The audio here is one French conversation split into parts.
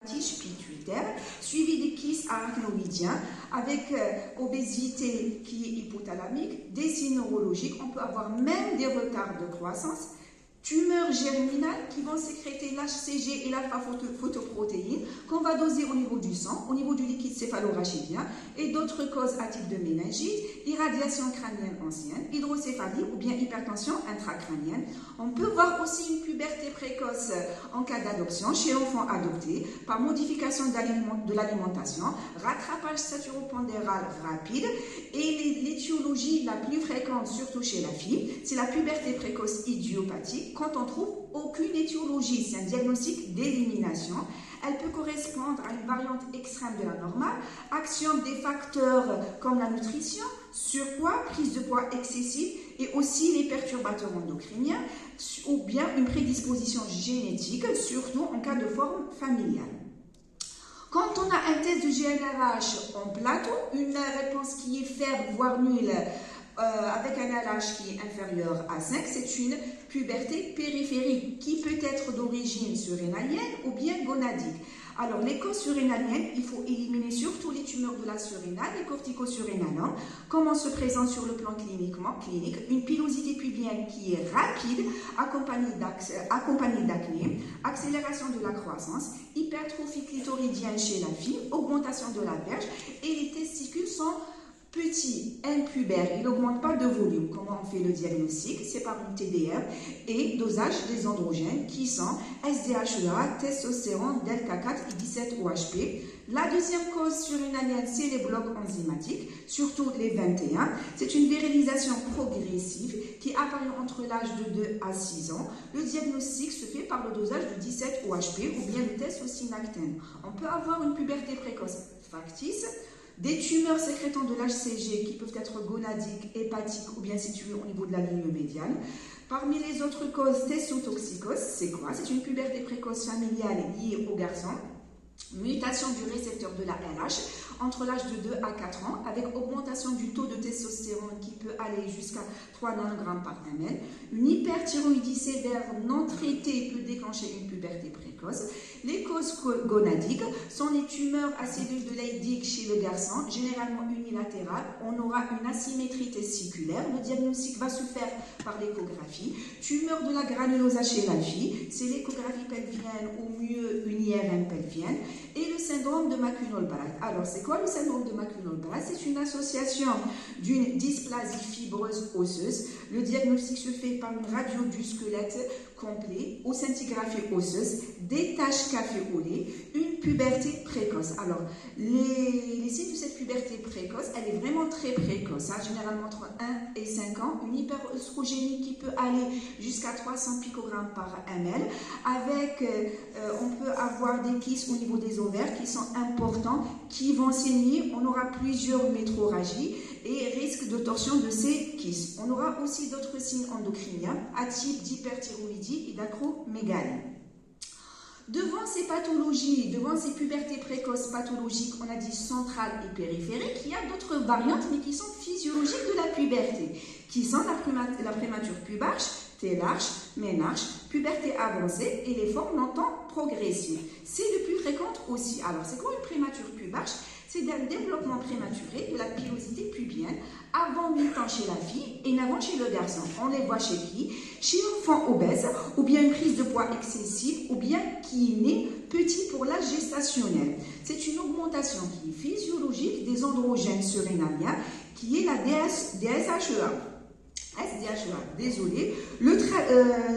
tige pituitaire, suivi des kystes arachnoïdiens, avec obésité qui est hypothalamique, des signes neurologiques, on peut avoir même des retards de croissance, tumeurs germinales qui vont sécréter l'HCG et l'alpha-photoprotéine qu'on va doser au niveau du sang, au niveau du liquide céphalorachidien et d'autres causes à type de méningite, irradiation crânienne ancienne, hydrocéphalie ou bien hypertension intracrânienne. On peut voir aussi une puberté précoce en cas d'adoption chez l'enfant adopté par modification de l'alimentation, rattrapage saturopondéral rapide et l'étiologie la plus fréquente, surtout chez la fille, c'est la puberté précoce idiopathique. Quand on trouve aucune étiologie, c'est un diagnostic d'élimination. Elle peut correspondre à une variante extrême de la normale, action des facteurs comme la nutrition, surpoids, prise de poids excessive et aussi les perturbateurs endocriniens ou bien une prédisposition génétique, surtout en cas de forme familiale. Quand on a un test de GNRH en plateau, une réponse qui est faible, voire nulle, avec un LH qui est inférieur à 5, c'est une puberté périphérique qui peut être d'origine surrénalienne ou bien gonadique. Alors, les causes surrénaliennes, il faut éliminer surtout les tumeurs de la surrénale, les corticosurrénales. Comment se présente sur le plan clinique? Une pilosité pubienne qui est rapide, accompagnée d'acné, accélération de la croissance, hypertrophie clitoridienne chez la fille, augmentation de la verge et les testicules sont petit, impubère, il n'augmente pas de volume. Comment on fait le diagnostic? C'est par une TDR et dosage des androgènes qui sont SDHEA, testostérone, delta 4 et 17-OHP. La deuxième cause surrénalienne, c'est les blocs enzymatiques, surtout les 21. C'est une virilisation progressive qui apparaît entre l'âge de 2 à 6 ans. Le diagnostic se fait par le dosage de 17-OHP ou bien le test au synactène. On peut avoir une puberté précoce factice, des tumeurs sécrétant de l'HCG qui peuvent être gonadiques, hépatiques ou bien situées au niveau de la ligne médiane. Parmi les autres causes, testotoxicose, c'est quoi? C'est une puberté précoce familiale liée aux garçons. Mutation du récepteur de la LH entre l'âge de 2 à 4 ans avec augmentation du taux de testostérone qui peut aller jusqu'à 3 nanogrammes par ml. Une hyperthyroïdie sévère non traitée peut déclencher une puberté précoce. Les causes gonadiques sont les tumeurs à cellules de Leydig chez le garçon, généralement unilatérales. On aura une asymétrie testiculaire. Le diagnostic va se faire par l'échographie. Tumeur de la granulosa chez la fille, c'est l'échographie pelvienne ou mieux une IRM pelvienne. Et le syndrome de Macunes-Albright. Alors, c'est quoi le syndrome de Macunes-Albright? C'est une association d'une dysplasie fibreuse osseuse. Le diagnostic se fait par une radio du squelette complet ou scintigraphie osseuse, des taches café-au-lait, une puberté précoce. Alors, les signes de cette puberté précoce, elle est vraiment très précoce, généralement entre 1 et 5 ans, une hyperœstrogénie qui peut aller jusqu'à 300 picogrammes par ml, avec, on peut avoir des kystes au niveau des ovaires qui sont importants, qui vont saigner, on aura plusieurs métrorragies et risque de torsion de ces kystes. On aura aussi d'autres signes endocriniens, à type d'hyperthyroïdie et d'acromégalie. Devant ces pathologies, devant ces pubertés précoces pathologiques, on a dit centrales et périphériques, il y a d'autres variantes, mais qui sont physiologiques de la puberté, qui sont la prémature pubarche, télarche, ménarche, puberté avancée et les formes longtemps progressives. C'est le plus fréquent aussi. Alors, c'est quoi une prémature pubarche? C'est un développement prématuré de la pilosité pubienne avant 8 ans chez la fille et 9 ans chez le garçon. On les voit chez qui? Chez l'enfant obèse ou bien une prise de poids excessive ou bien qui est né petit pour l'âge gestationnel. C'est une augmentation qui est physiologique des androgènes surrénaliens qui est la DSHEA. Désolé.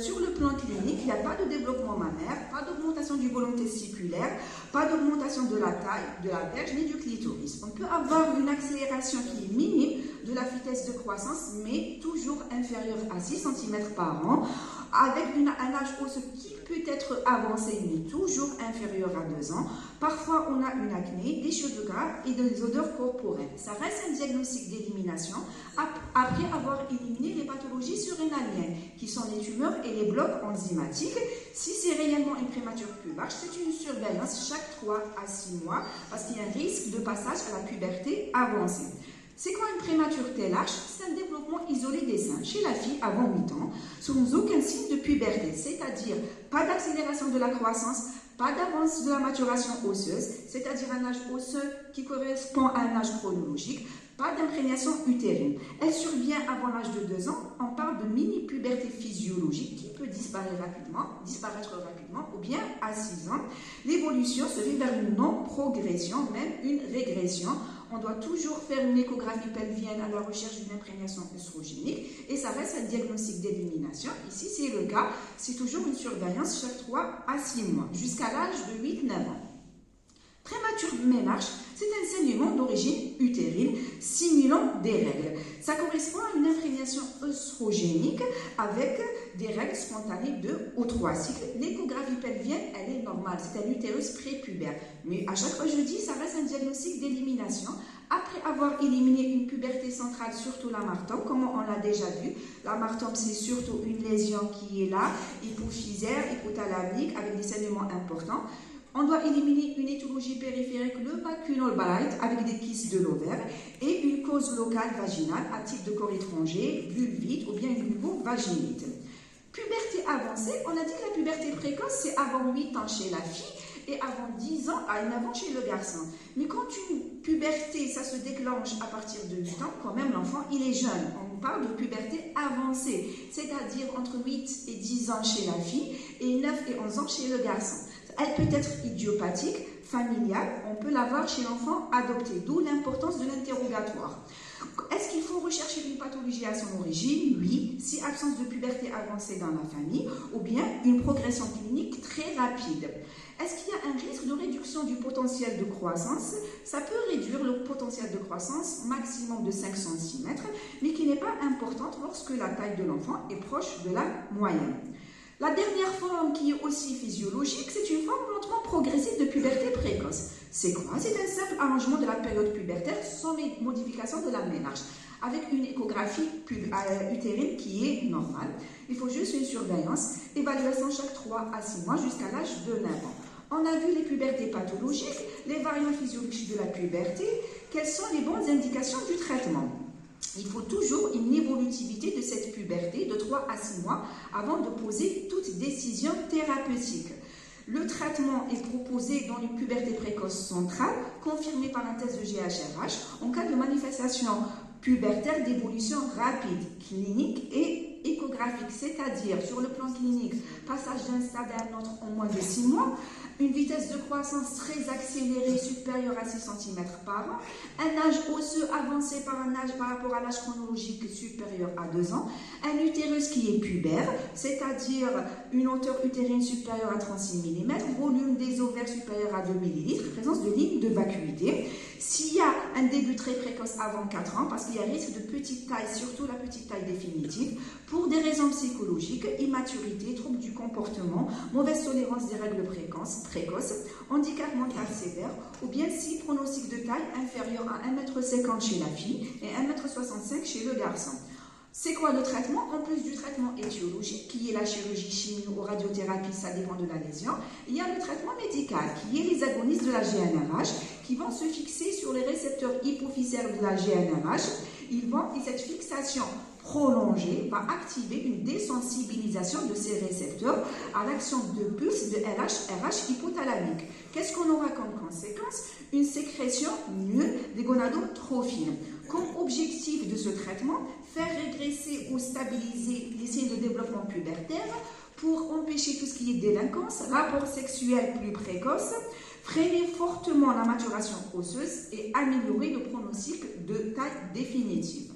Sur le plan clinique, il n'y a pas de développement mammaire, pas d'augmentation du volume testiculaire, pas d'augmentation de la taille de la verge ni du clitoris. On peut avoir une accélération qui est minime de la vitesse de croissance, mais toujours inférieure à 6 cm par an, avec un âge osseux qui peut être avancé, mais toujours inférieur à 2 ans. Parfois, on a une acné, des cheveux gras et des odeurs corporelles. Ça reste un diagnostic d'élimination après avoir éliminé les pathologies surrénaliennes, qui sont les tumeurs et les blocs enzymatiques. Si c'est réellement une prémature pubarche, c'est une surveillance chaque 3 à 6 mois, parce qu'il y a un risque de passage à la puberté avancée. C'est quoi une prémature télarche? C'est un développement isolé des seins chez la fille avant 8 ans, sans aucun signe de puberté, c'est-à-dire pas d'accélération de la croissance, Pas d'avance de la maturation osseuse, c'est-à-dire un âge osseux qui correspond à un âge chronologique. Pas d'imprégnation utérine. Elle survient avant l'âge de 2 ans. On parle de mini-puberté physiologique qui peut disparaître rapidement, ou bien à 6 ans. L'évolution se fait vers une non-progression, même une régression. On doit toujours faire une échographie pelvienne à la recherche d'une imprégnation œstrogénique et ça reste un diagnostic d'élimination. Ici, c'est le cas. C'est toujours une surveillance chaque 3 à 6 mois, jusqu'à l'âge de 8-9 ans. Prémature ménarche, c'est un saignement d'origine utérine simulant des règles. Ça correspond à une imprégnation œstrogénique avec des règles spontanées 2 ou 3 cycles. L'échographie pelvienne, elle est normale, c'est un utérus prépubère. Mais à chaque fois, je dis, ça reste un diagnostic d'élimination. Après avoir éliminé une puberté centrale, surtout l'amartome, comme on l'a déjà vu, l'amartome, c'est surtout une lésion qui est là, hypophysaire, hypothalamique, avec des saignements importants. On doit éliminer une éthologie périphérique, le vacunal balite, avec des kystes de l'ovaire, et une cause locale vaginale à type de corps étranger, vulvite ou bien une vulvovaginite. Puberté avancée, on a dit que la puberté précoce, c'est avant 8 ans chez la fille et avant 10 ans à 9 ans chez le garçon. Mais quand une puberté, ça se déclenche à partir de 8 ans, quand même l'enfant, il est jeune. On parle de puberté avancée, c'est-à-dire entre 8 et 10 ans chez la fille et 9 et 11 ans chez le garçon. Elle peut être idiopathique, familiale, on peut l'avoir chez l'enfant adopté, d'où l'importance de l'interrogatoire. Est-ce qu'il faut rechercher une pathologie à son origine? Oui, si absence de puberté avancée dans la famille, ou bien une progression clinique très rapide. Est-ce qu'il y a un risque de réduction du potentiel de croissance? Ça peut réduire le potentiel de croissance maximum de 5 cm, mais qui n'est pas importante lorsque la taille de l'enfant est proche de la moyenne. La dernière forme qui est aussi physiologique, c'est une forme lentement progressive de puberté précoce. C'est quoi? C'est un simple allongement de la période pubertaire sans modification de la ménarche, avec une échographie utérine qui est normale. Il faut juste une surveillance, évaluation chaque 3 à 6 mois jusqu'à l'âge de 9 ans. On a vu les pubertés pathologiques, les variants physiologiques de la puberté. Quelles sont les bonnes indications du traitement? Il faut toujours une évolutivité de cette puberté de 3 à 6 mois avant de poser toute décision thérapeutique. Le traitement est proposé dans une puberté précoce centrale, confirmée par un test de GHRH, en cas de manifestation pubertaire d'évolution rapide, clinique et échographique, c'est-à-dire sur le plan clinique, passage d'un stade à un autre en moins de 6 mois, une vitesse de croissance très accélérée supérieure à 6 cm par an, un âge osseux avancé par rapport à l'âge chronologique supérieur à 2 ans, un utérus qui est pubère, c'est-à-dire une hauteur utérine supérieure à 36 mm, volume des ovaires supérieur à 2 ml, présence de lignes de vacuité. S'il y a un début très précoce avant 4 ans, parce qu'il y a risque de petite taille, surtout la petite taille définitive, pour des raisons psychologiques, immaturité, troubles du comportement, mauvaise tolérance des règles précoces, handicap mental sévère, ou bien si pronostic de taille inférieur à 1,50 m chez la fille et 1,65 m chez le garçon. C'est quoi le traitement? En plus du traitement étiologique, qui est la chirurgie, chimie ou radiothérapie, ça dépend de la lésion, il y a le traitement médical, qui est les agonistes de la GnRH, qui vont se fixer sur les récepteurs hypophysaires de la GnRH. Et cette fixation prolongée va activer une désensibilisation de ces récepteurs à l'action de pulse de LH-RH hypothalamique. Qu'est-ce qu'on aura comme conséquence? Une sécrétion nulle des gonadotrophines. Comme objectif de ce traitement, faire régresser ou stabiliser les signes de développement pubertaire pour empêcher tout ce qui est délinquance, rapport sexuel plus précoce, freiner fortement la maturation osseuse et améliorer le pronostic de taille définitive.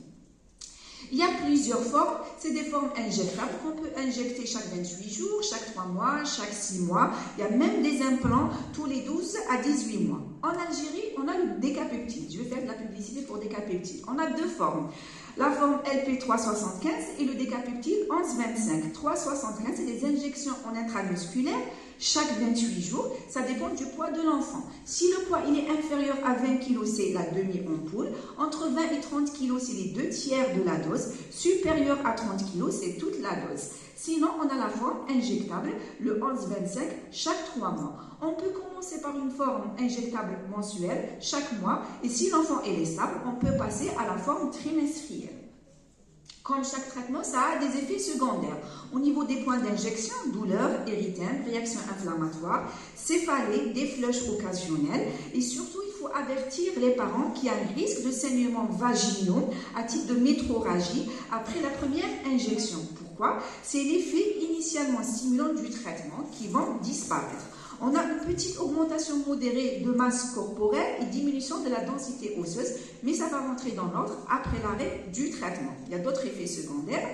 Il y a plusieurs formes, c'est des formes injectables qu'on peut injecter chaque 28 jours, chaque 3 mois, chaque 6 mois. Il y a même des implants tous les 12 à 18 mois. En Algérie, on a le décapeptide. Je vais faire de la publicité pour décapeptide. On a deux formes. La forme LP375 et le décapeptide 1125. 375, c'est des injections en intramusculaire chaque 28 jours. Ça dépend du poids de l'enfant. Si le poids il est inférieur à 20 kg, c'est la demi-ampoule. Entre 20 et 30 kg, c'est les 2/3 de la dose. Supérieur à 30 kg, c'est toute la dose. Sinon, on a la forme injectable, le 1125, chaque 3 mois. On peut commencer par une forme injectable mensuelle chaque mois. Et si l'enfant est stable, on peut passer à la forme trimestrielle. Comme chaque traitement, ça a des effets secondaires. Au niveau des points d'injection, douleur, érythème, réaction inflammatoire, céphalée, des flushs occasionnels. Et surtout, il faut avertir les parents qu'il y a un risque de saignements vaginaux à titre de métrorragie après la première injection. Pourquoi? C'est l'effet initialement stimulant du traitement qui va disparaître. On a une petite augmentation modérée de masse corporelle et diminution de la densité osseuse, mais ça va rentrer dans l'ordre après l'arrêt du traitement. Il y a d'autres effets secondaires.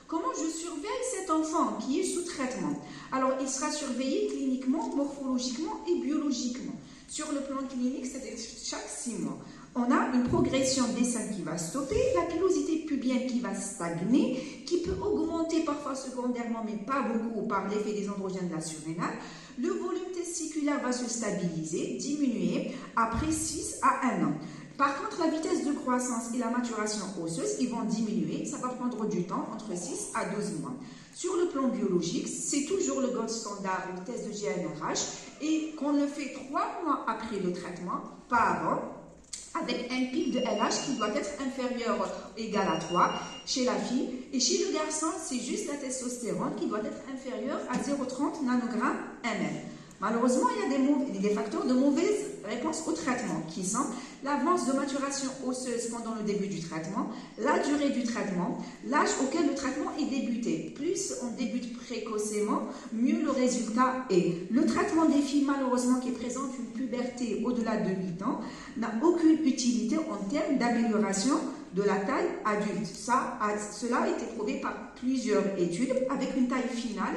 Comment je surveille cet enfant qui est sous traitement? Alors, il sera surveillé cliniquement, morphologiquement et biologiquement. Sur le plan clinique, c'est chaque 6 mois. On a une progression des seins qui va stopper, la pilosité pubienne qui va stagner, qui peut augmenter parfois secondairement, mais pas beaucoup par l'effet des androgènes de la surrénale. Le volume testiculaire va se stabiliser, diminuer après 6 à 1 an. Par contre, la vitesse de croissance et la maturation osseuse, ils vont diminuer. Ça va prendre du temps, entre 6 à 12 mois. Sur le plan biologique, c'est toujours le gold standard, le test de GNRH, et qu'on le fait 3 mois après le traitement, pas avant, avec un pic de LH qui doit être inférieur ou égal à 3 chez la fille. Et chez le garçon, c'est juste la testostérone qui doit être inférieure à 0,30 nanogrammes ml. Malheureusement, il y a des facteurs de mauvaise réponse au traitement qui sont l'avance de maturation osseuse pendant le début du traitement, la durée du traitement, l'âge auquel le traitement est débuté. Plus on débute précocement, mieux le résultat est. Le traitement des filles, malheureusement, qui présentent une puberté au-delà de 8 ans, n'a aucune utilité en termes d'amélioration de la taille adulte. Cela a été prouvé par plusieurs études avec une taille finale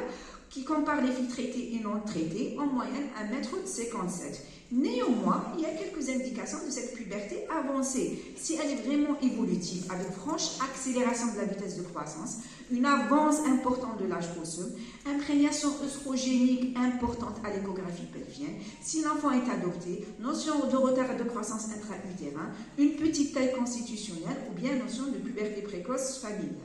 qui compare les filles traitées et non traitées, en moyenne 1,57 m. Néanmoins, il y a quelques indications de cette puberté avancée. Si elle est vraiment évolutive, avec franche accélération de la vitesse de croissance, une avance importante de l'âge osseux, imprégnation œstrogénique importante à l'échographie pelvienne, si l'enfant est adopté, notion de retard de croissance intra-utérin, une petite taille constitutionnelle ou bien notion de puberté précoce familiale.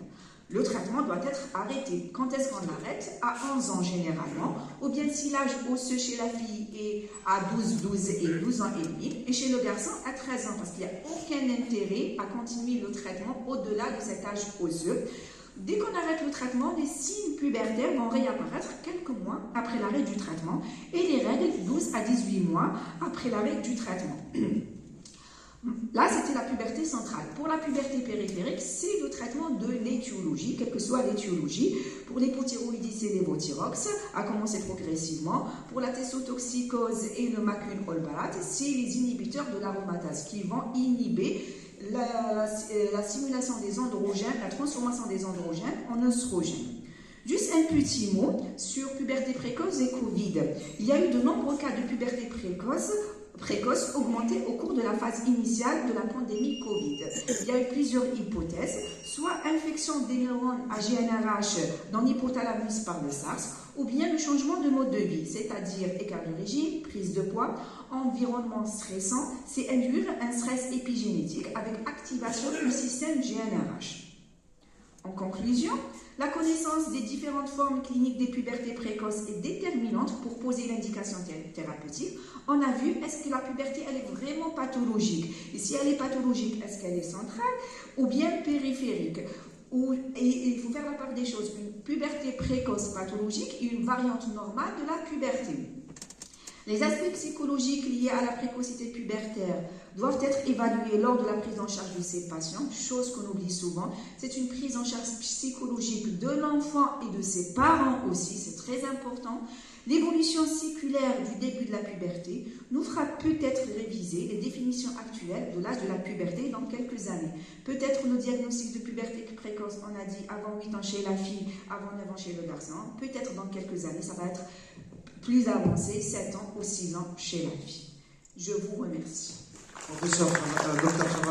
Le traitement doit être arrêté. Quand est-ce qu'on l'arrête? À 11 ans généralement, ou bien si l'âge osseux chez la fille est à 12 ans et demi, et chez le garçon à 13 ans, parce qu'il n'y a aucun intérêt à continuer le traitement au-delà de cet âge osseux. Dès qu'on arrête le traitement, les signes pubertaires vont réapparaître quelques mois après l'arrêt du traitement, et les règles 12 à 18 mois après l'arrêt du traitement. Là, c'était la puberté centrale. Pour la puberté périphérique, c'est le traitement de l'étiologie, quelle que soit l'étiologie. Pour l'hypothyroïdie, c'est l'évothyrox, à commencer progressivement. Pour la testotoxicose et le macune-olbarate, c'est les inhibiteurs de l'aromatase qui vont inhiber la simulation des androgènes, la transformation des androgènes en œstrogènes. Juste un petit mot sur puberté précoce et Covid. Il y a eu de nombreux cas de puberté précoce augmenté au cours de la phase initiale de la pandémie Covid. Il y a eu plusieurs hypothèses, soit infection des neurones à GNRH dans l'hypothalamus par le SARS, ou bien le changement de mode de vie, c'est-à-dire écart de régime, prise de poids, environnement stressant, c'est induire un stress épigénétique avec activation du système GNRH. En conclusion, la connaissance des différentes formes cliniques des pubertés précoces est déterminante pour poser l'indication thérapeutique. On a vu, est-ce que la puberté, elle est vraiment pathologique? Et si elle est pathologique, est-ce qu'elle est centrale ou bien périphérique? Et il faut faire la part des choses. Une puberté précoce pathologique et une variante normale de la puberté. Les aspects psychologiques liés à la précocité pubertaire doivent être évalués lors de la prise en charge de ces patients, chose qu'on oublie souvent. C'est une prise en charge psychologique de l'enfant et de ses parents aussi, c'est très important. L'évolution séculaire du début de la puberté nous fera peut-être réviser les définitions actuelles de l'âge de la puberté dans quelques années. Peut-être le diagnostic de puberté précoce, on a dit avant 8 ans chez la fille, avant 9 ans chez le garçon. Peut-être dans quelques années, ça va être plus avancé, 7 ans ou 6 ans chez la fille. Je vous remercie. Professeur, Dr.